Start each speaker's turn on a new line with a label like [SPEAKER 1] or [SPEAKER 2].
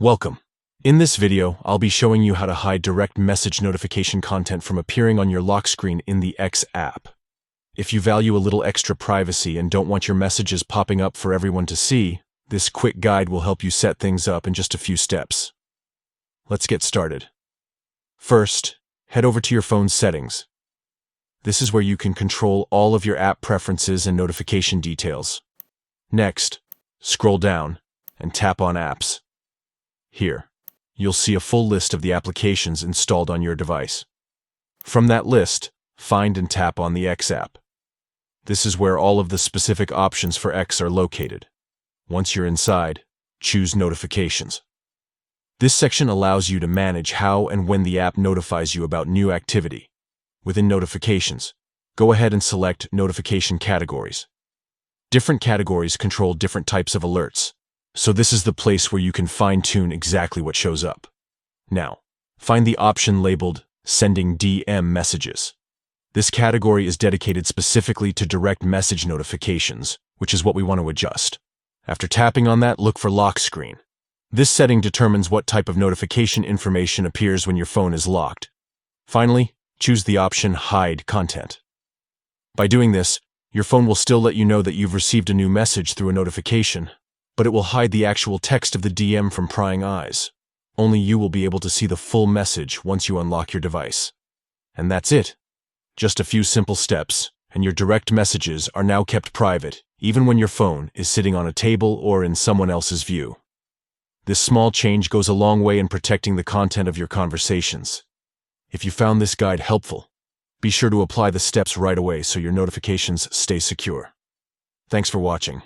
[SPEAKER 1] Welcome. In this video, I'll be showing you how to hide direct message notification content from appearing on your lock screen in the X app. If you value a little extra privacy and don't want your messages popping up for everyone to see, this quick guide will help you set things up in just a few steps. Let's get started. First, head over to your phone's settings. This is where you can control all of your app preferences and notification details. Next, scroll down and tap on Apps. Here, you'll see a full list of the applications installed on your device. From that list, find and tap on the X app. This is where all of the specific options for X are located. Once you're inside, choose Notifications. This section allows you to manage how and when the app notifies you about new activity. Within Notifications, go ahead and select Notification Categories. Different categories control different types of alerts, so this is the place where you can fine-tune exactly what shows up. Now, find the option labeled Sending DM Messages. This category is dedicated specifically to direct message notifications, which is what we want to adjust. After tapping on that, look for Lock Screen. This setting determines what type of notification information appears when your phone is locked. Finally, choose the option Hide Content. By doing this, your phone will still let you know that you've received a new message through a notification, but it will hide the actual text of the DM from prying eyes. Only you will be able to see the full message once you unlock your device. And that's it. Just a few simple steps, and your direct messages are now kept private, even when your phone is sitting on a table or in someone else's view. This small change goes a long way in protecting the content of your conversations. If you found this guide helpful, be sure to apply the steps right away so your notifications stay secure. Thanks for watching.